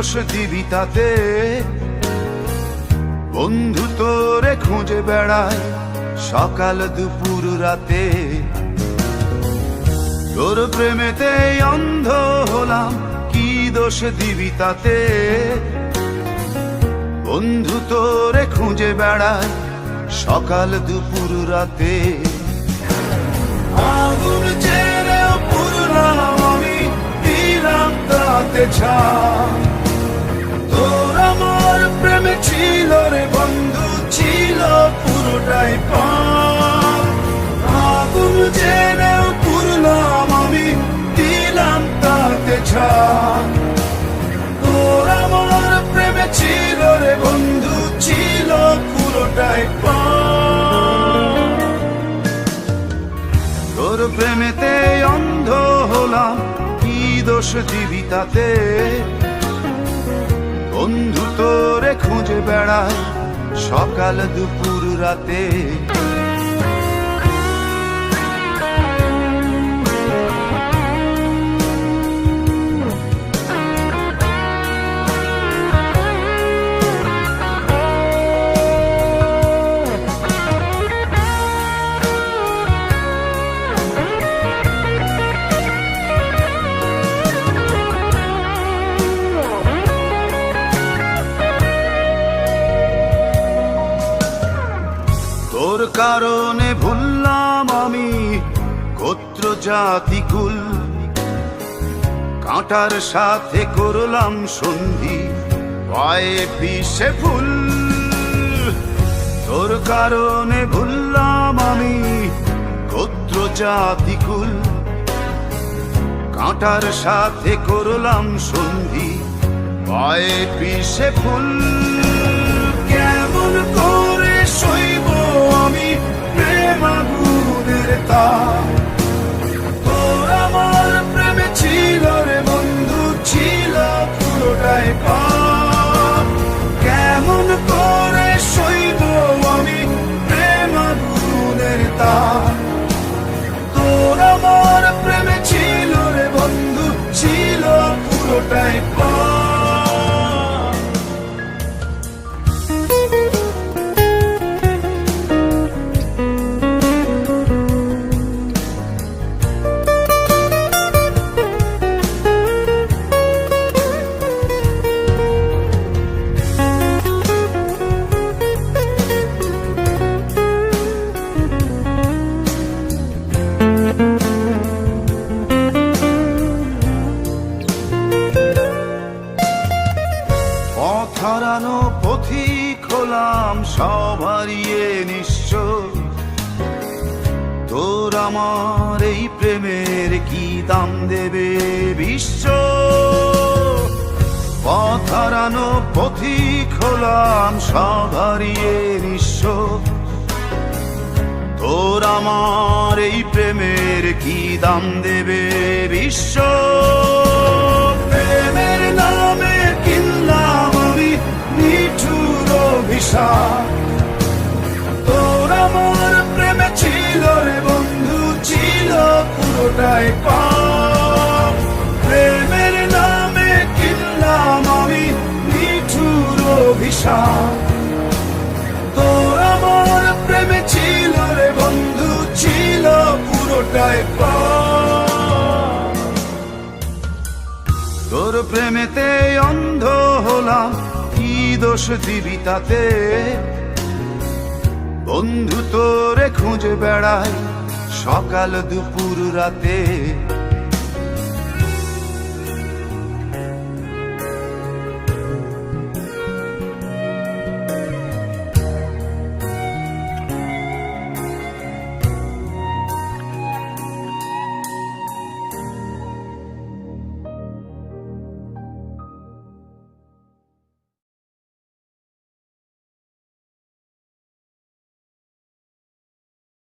দোষ দিবি তাতে? বন্ধু তোরে খুঁজে বেড়ায় সকাল দুপুর রাতে। তোর প্রেমেতে অন্ধ হলাম, কি দোষ দিবি তাতে? বন্ধু তোরে খুঁজে বেড়ায় সকাল দুপুর রাতে। আগুন ছেড়েও পুরলাম আমি, দিলাম তাতে ছাপ। তোর আমার প্রেমে ছিল রে বন্ধু, ছিল পুরোটাই পাপ। আগুন ছেড়েও পুরলাম আমি, দিলাম তাতে ছাপ। তোর আমার প্রেমে ছিল রে বন্ধু, ছিল পুরোটাই পাপ। তোর প্রেমেতে অন্ধ হলাম, কি দোষ দিবি তাতে? বন্ধু তোরে খুঁজে বেড়ায় সকাল দুপুর রাতে। তোর কারণে ভুললাম আমি গোত্র জাতি কুল, কাঁটার সাথে করলাম সন্ধি, পায়ে পিষে ফুল। তোর কারণে ভুললাম আমি গোত্র জাতি কুল, কাঁটার সাথে করলাম সন্ধি, পায়ে পিষে ফুল। কেমন করে সইব আমি প্রেম আগুনের তাপ? তোর আমার প্রেমে ছিল রে বন্ধু, ছিল পুরোটাই পাপ। কেমন করে সইব আমি প্রেম আগুনের তাপ? তোর আমার প্রেমে ছিল রে বন্ধু, ছিল পুরোটাই পাপ। হারানো পথিক হলাম সব হারিয়ে নিঃস্ব। তোর আমার এই প্রেমের কি দাম দেবে বিশ্ব? পথ হারানো পথিক হলাম সব হারিয়ে নিঃস্ব। তোর আমার এই প্রেমের কি দাম দেবে বিশ্ব? প্রেমের নামে কিনলাম আমি নিঠুর অভিশাপ। তোর আমার প্রেমে ছিল রে বন্ধু, ছিল পুরোটাই পাপ। প্রেমের নামে কিনলাম আমি নিঠুর অভিশাপ। তোর আমার প্রেমে ছিল রে বন্ধু, ছিল পুরোটাই পাপ। তোর প্রেমেতে অন্ধ হলাম, কি দোষ দিবি তাতে? বন্ধু তোরে খুঁজে বেড়ায় সকাল দুপুর রাতে।